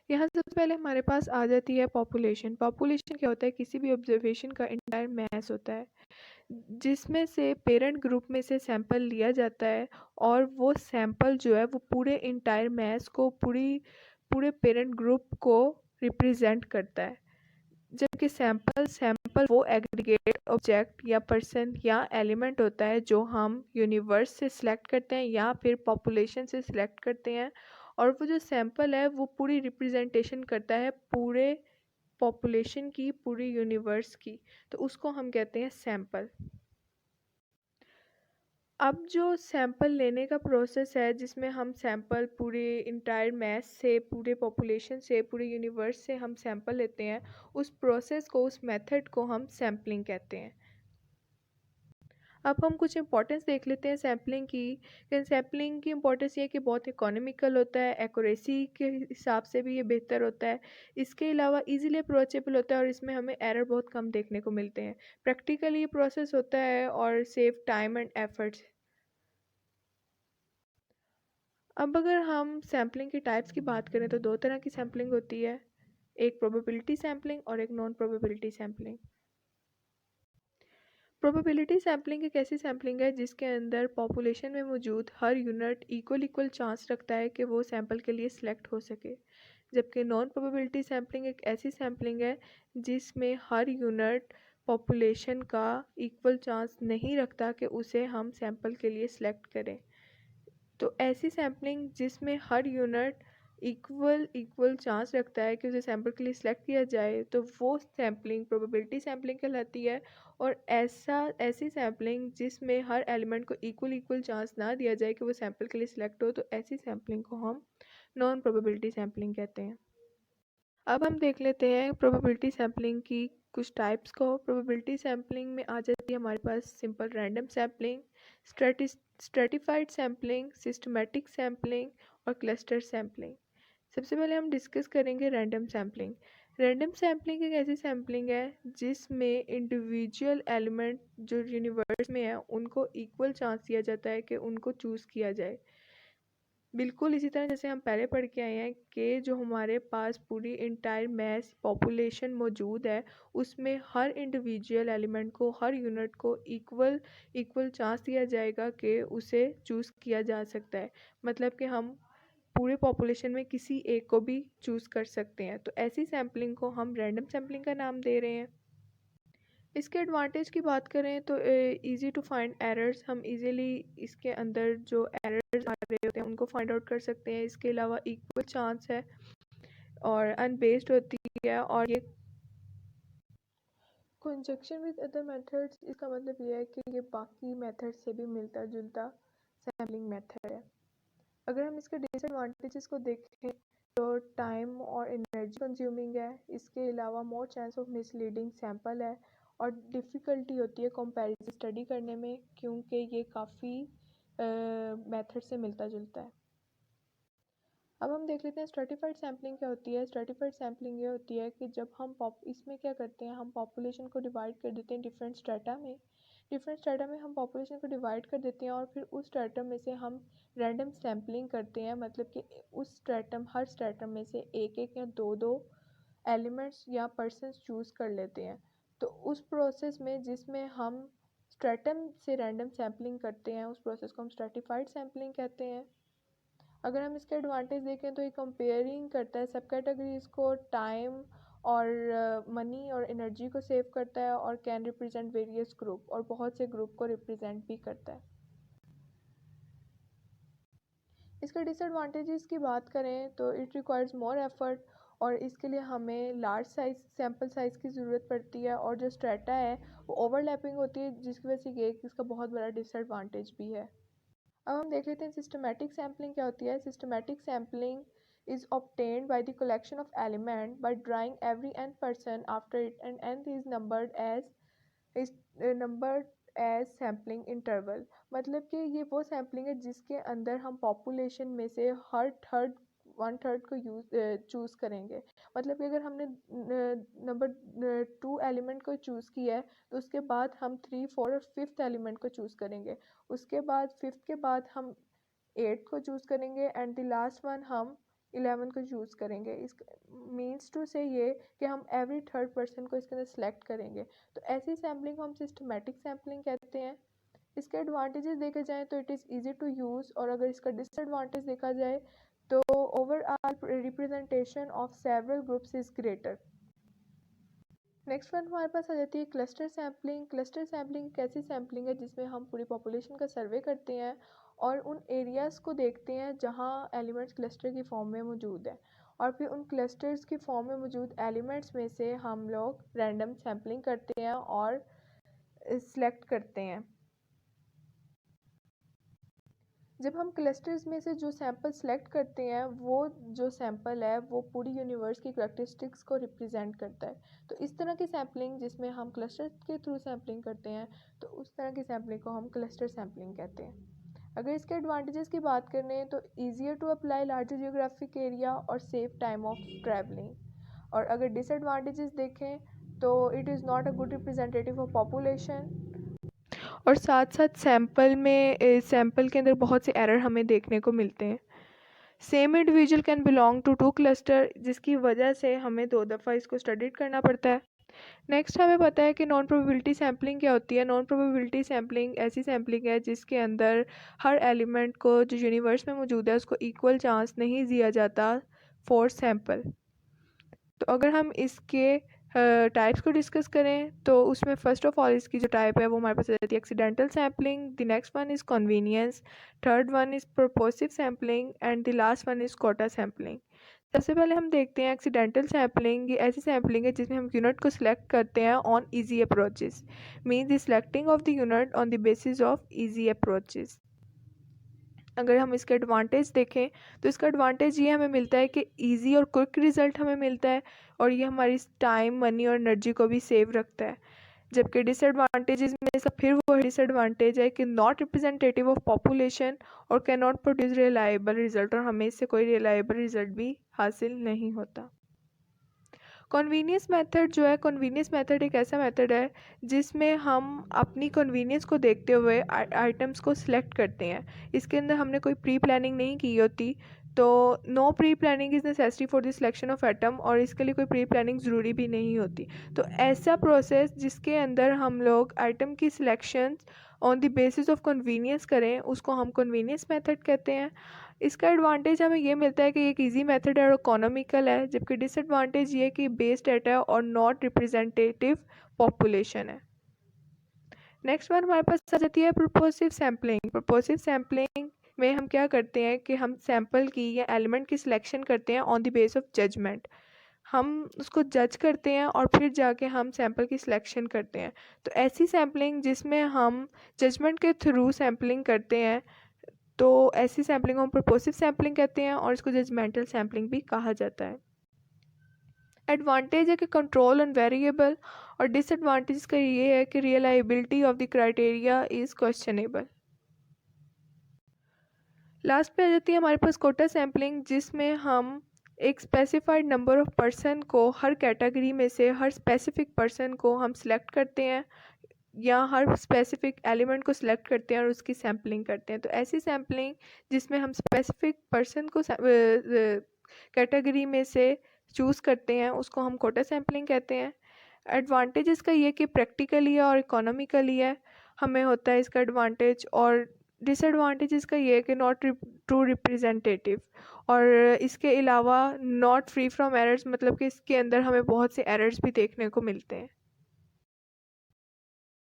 यहाँ सबसे पहले हमारे पास आ जाती है पॉपुलेशन। पॉपुलेशन क्या होता है? किसी भी ऑब्जर्वेशन का एंटायर मैस होता है, जिसमें से पेरेंट ग्रुप में से सैंपल लिया जाता है और वो सैंपल जो है वो पूरे एंटायर मैस को पूरे पेरेंट ग्रुप को रिप्रेजेंट करता है। जबकि सैंपल सैंपल वो एग्रीगेट ऑब्जेक्ट या पर्सन या एलिमेंट होता है जो हम यूनिवर्स से सिलेक्ट करते हैं या फिर पॉपुलेशन से सिलेक्ट करते हैं, और वो जो सैंपल है वो पूरी रिप्रेजेंटेशन करता है पूरे पॉपुलेशन की, पूरी यूनिवर्स की, तो उसको हम कहते हैं सैंपल। अब जो सैंपल लेने का प्रोसेस है, जिसमें हम सैंपल पूरे इंटायर मैस से, पूरे पॉपुलेशन से, पूरे यूनिवर्स से हम सैंपल लेते हैं, उस प्रोसेस को, उस मेथड को हम सैम्पलिंग कहते हैं। अब हम कुछ इंपॉर्टेंस देख लेते हैं सैम्पलिंग की। सैम्पलिंग की इंपॉर्टेंस ये है कि बहुत इकोनॉमिकल होता है, एक्यूरेसी के हिसाब से भी ये बेहतर होता है। इसके अलावा इजीली अप्रोचेबल होता है और इसमें हमें एरर बहुत कम देखने को मिलते हैं। प्रैक्टिकली ये प्रोसेस होता है और सेव टाइम एंड एफर्ट्स। अब अगर हम सैम्पलिंग की टाइप्स की बात करें तो दो तरह की सैम्पलिंग होती है, एक प्रोबेबिलिटी सैम्पलिंग और एक non probability sampling. Probability sampling एक ऐसी सैम्पलिंग है जिसके अंदर पॉपुलेशन में मौजूद हर यूनिट इक्वल चांस रखता है कि वो सैंपल के लिए सिलेक्ट हो सके। जबकि नॉन प्रोबेबिलिटी सैम्पलिंग एक ऐसी सैम्पलिंग है जिसमें हर यूनिट पॉपुलेशन का इक्वल चांस नहीं रखता कि उसे हम सैंपल के लिए सिलेक्ट करें। तो ऐसी सैम्पलिंग जिसमें हर यूनिट इक्वल चांस रखता है कि उसे सैंपल के लिए सिलेक्ट किया जाए, तो वो सैम्पलिंग प्रोबेबिलिटी सैम्पलिंग कहलाती है। और ऐसी सैम्पलिंग जिसमें हर एलिमेंट को इक्वल चांस ना दिया जाए कि वो सैंपल के लिए सिलेक्ट हो, तो ऐसी सैम्पलिंग को हम नॉन प्रोबेबिलिटी सैम्पलिंग कहते हैं। अब हम देख लेते हैं प्रोबेबिलिटी सैम्पलिंग की कुछ टाइप्स को। प्रोबेबिलिटी सैम्पलिंग में आ जाती है हमारे पास simple random sampling, stratified sampling, systematic sampling और क्लस्टर सैम्पलिंग। सबसे पहले हम डिस्कस करेंगे रैंडम सैम्पलिंग। रैंडम सैम्पलिंग एक ऐसी सैम्पलिंग है जिसमें इंडिविजुअल एलिमेंट जो यूनिवर्स में है उनको इक्वल चांस दिया जाता है कि उनको चूज़ किया जाए। बिल्कुल इसी तरह जैसे हम पहले पढ़ के आए हैं कि जो हमारे पास पूरी इंटायर मैस पॉपुलेशन मौजूद है, उसमें हर इंडिविजुअल एलिमेंट को, हर यूनिट को इक्वल चांस दिया जाएगा कि उसे चूज़ किया जा सकता है। मतलब कि हम पूरे पॉपुलेशन में किसी एक को भी चूज़ कर सकते हैं। तो ऐसी सैम्पलिंग को हम रैंडम सैम्पलिंग का नाम दे रहे हैं। इसके एडवांटेज की बात करें तो इजी टू फाइंड एरर्स, हम इजीली इसके अंदर जो एरर्स आ रहे होते हैं उनको फाइंड आउट कर सकते हैं। इसके अलावा इक्वल चांस है और अनबेस्ड होती है, और ये कंजक्शन विद अदर मेथड्स, इसका मतलब ये है कि ये बाकी मेथड से भी मिलता जुलता सैम्पलिंग मेथड है। अगर हम इसके डिसएडवांटेजेस को देखें तो टाइम और एनर्जी कंज्यूमिंग है। इसके अलावा more chance of misleading sample है और डिफ़िकल्टी होती है कंपैरिजन स्टडी करने में, क्योंकि ये काफ़ी मेथड से मिलता जुलता है। अब हम देख लेते हैं स्ट्रेटिफाइड सैम्पलिंग क्या होती है। स्ट्रेटिफाइड सैम्पलिंग ये होती है कि जब हम इसमें क्या करते हैं, हम पॉपुलेशन को डिवाइड कर देते हैं डिफरेंट स्ट्रेटा में हम पॉपुलेशन को डिवाइड कर देते हैं और फिर उस स्ट्रेटम में से हम रैंडम सैम्पलिंग करते हैं। मतलब कि हर स्ट्रेटम में से एक एक या दो दो एलिमेंट्स या पर्सन्स चूज़ कर लेते हैं। तो उस प्रोसेस में जिसमें हम स्ट्रेटम से रैंडम सैम्पलिंग करते हैं, उस प्रोसेस को हम स्ट्रेटिफाइड सैम्पलिंग कहते हैं। अगर हम इसके एडवांटेज देखें तो ये कंपेयरिंग करता है सब कैटेगरीज को, टाइम और मनी और एनर्जी को सेव करता है, और कैन रिप्रेजेंट वेरियस ग्रुप, और बहुत से ग्रुप को रिप्रेजेंट भी करता है। इसके डिसएडवांटेजेस की बात करें तो इट रिक्वायर्स मोर एफर्ट, और इसके लिए हमें लार्ज साइज सैम्पल साइज़ की ज़रूरत पड़ती है, और जो स्ट्रेटा है वो ओवरलैपिंग होती है, जिसकी वजह से ये इसका बहुत बड़ा डिसएडवांटेज भी है। अब हम देख लेते हैं सिस्टमैटिक सैम्पलिंग क्या होती है। Systematic sampling is obtained by the collection of element by drawing every n person after it, and n is numbered as sampling interval। मतलब कि ये वो सैम्पलिंग है जिसके अंदर हम पॉपुलेशन में से हर थर्ड वन थर्ड को चूज़ करेंगे। मतलब कि अगर हमने नंबर 2 एलिमेंट को चूज़ किया है, तो उसके बाद हम 3, 4 और 5th एलिमेंट को चूज़ करेंगे। उसके बाद 5th के बाद हम 8th को चूज़ करेंगे, एंड द लास्ट वन हम 11 को चूज़ करेंगे। इस मीन्स टू से ये कि हम एवरी थर्ड पर्सन को इसके अंदर सेलेक्ट करेंगे। तो ऐसी सैम्पलिंग को हम सिस्टमेटिक सैम्पलिंग कहते हैं। इसके एडवांटेजेस देखे जाएँ तो it is easy to use, और अगर इसका डिसएडवांटेज देखा जाए तो overall representation of several groups is greater. Next one हमारे पास आ जाती है क्लस्टर सैम्पलिंग। क्लस्टर सैम्पलिंग एक ऐसी सैम्पलिंग है जिसमें हम पूरी पॉपुलेशन का सर्वे करते हैं और उन एरियाज़ को देखते हैं जहाँ एलिमेंट्स क्लस्टर की फॉर्म में मौजूद है, और फिर उन क्लस्टर्स की फॉर्म में मौजूद एलिमेंट्स में से हम लोग रैंडम सैम्पलिंग करते हैं और सिलेक्ट करते हैं। जब हम क्लस्टर्स में से जो सैंपल सेलेक्ट करते हैं, वो जो सैंपल है वो पूरी यूनिवर्स की करैक्टरिस्टिक्स को रिप्रेजेंट करता है। तो इस तरह की सैम्पलिंग जिसमें हम क्लस्टर के थ्रू सैम्पलिंग करते हैं, तो उस तरह की सैम्पलिंग को हम क्लस्टर सैम्पलिंग कहते हैं। अगर इसके एडवांटेजेस की बात करें तो easier to apply larger geographic area और सेव टाइम ऑफ ट्रैवलिंग। और अगर डिसएडवांटेजेस देखें तो it is not a good representative of population, और साथ साथ सैंपल के अंदर बहुत से एरर हमें देखने को मिलते हैं। Same individual can belong to two cluster, जिसकी वजह से हमें 2 दफ़ा इसको स्टडी करना पड़ता है। नेक्स्ट हमें पता है कि नॉन प्रोबेबिलिटी सैम्पलिंग क्या होती है। नॉन प्रोबेबिलिटी सैम्पलिंग ऐसी सैम्पलिंग है जिसके अंदर हर एलिमेंट को जो यूनिवर्स में मौजूद है उसको इक्वल चांस नहीं दिया जाता फॉर सैम्पल। तो अगर हम इसके टाइप्स को डिस्कस करें तो उसमें फ़र्स्ट ऑफ ऑल इसकी जो टाइप है वो हमारे पास रहती है accidental sampling, the next one is convenience, third one is purposive sampling and the last one is quota sampling. सबसे पहले हम देखते हैं एक्सीडेंटल सैम्पलिंग। ये ऐसी सैम्पलिंग है जिसमें हम यूनिट को सिलेक्ट करते हैं on easy approaches, means the selecting of the unit on the basis of easy approaches. अगर हम इसके एडवांटेज देखें तो इसका एडवांटेज ये हमें मिलता है कि इजी और क्विक रिज़ल्ट हमें मिलता है, और ये हमारी टाइम, मनी और एनर्जी को भी सेव रखता है। जबकि डिसएडवांटेजेस में इसका फिर वो डिसएडवांटेज है कि नॉट रिप्रेजेंटेटिव ऑफ पॉपुलेशन और can not produce reliable result, और हमें इससे कोई रिलायबल रिजल्ट भी हासिल नहीं होता। कन्वीनियंस मेथड जो है, कन्वीनियंस मेथड एक ऐसा मेथड है जिसमें हम अपनी कन्वीनियंस को देखते हुए आइटम्स को सिलेक्ट करते हैं। इसके अंदर हमने कोई प्री प्लानिंग नहीं की होती, तो no pre planning is necessary for the selection of item, और इसके लिए कोई प्री प्लानिंग ज़रूरी भी नहीं होती। तो ऐसा प्रोसेस जिसके अंदर हम लोग आइटम की selection on the basis of convenience करें, उसको हम कन्वीनियंस मेथड कहते हैं। इसका एडवांटेज हमें ये मिलता है कि एक इजी मेथड है और इकोनॉमिकल है, जबकि डिसएडवांटेज ये कि बेस्ड डेटा है और नॉट रिप्रेजेंटेटिव पॉपुलेशन है। नेक्स्ट वन हमारे पास आ जाती है प्रोपोसिव सैम्पलिंग। प्रोपोसिव सैम्पलिंग में हम क्या करते हैं कि हम सैम्पल की या एलिमेंट की सिलेक्शन करते हैं on the base of judgement. हम उसको जज करते हैं और फिर जाके हम सैम्पल की सिलेक्शन करते हैं। तो ऐसी सैम्पलिंग जिसमें हम जजमेंट के थ्रू सैम्पलिंग करते हैं, तो ऐसी सैम्पलिंग को हम प्रोपोसिव सैम्पलिंग कहते हैं, और इसको जजमेंटल सैम्पलिंग भी कहा जाता है। एडवांटेज है कि कंट्रोल ऑन वेरिएबल, और डिसएडवांटेज का ये है कि reliability of the criteria is questionable. Last पे आ जाती है हमारे पास कोटा सैम्पलिंग, जिसमें हम एक स्पेसिफाइड नंबर ऑफ पर्सन को हर कैटेगरी में से हर स्पेसिफिक पर्सन को हम सिलेक्ट करते हैं, या हर स्पेसिफिक एलिमेंट को सिलेक्ट करते हैं और उसकी सैम्पलिंग करते हैं। तो ऐसी सैम्पलिंग जिसमें हम स्पेसिफिक पर्सन को कैटेगरी में से चूज़ करते हैं उसको हम कोटा सैम्पलिंग कहते हैं। एडवांटेज इसका ये कि प्रैक्टिकली है और इकोनॉमिकली है, हमें होता है इसका एडवांटेज। और डिसएडवांटेज इसका ये है कि नॉट ट्रू रिप्रेजेंटेटिव, और इसके अलावा नॉट फ्री फ्रॉम एरर्स, मतलब कि इसके अंदर हमें बहुत से एरर्स भी देखने को मिलते हैं।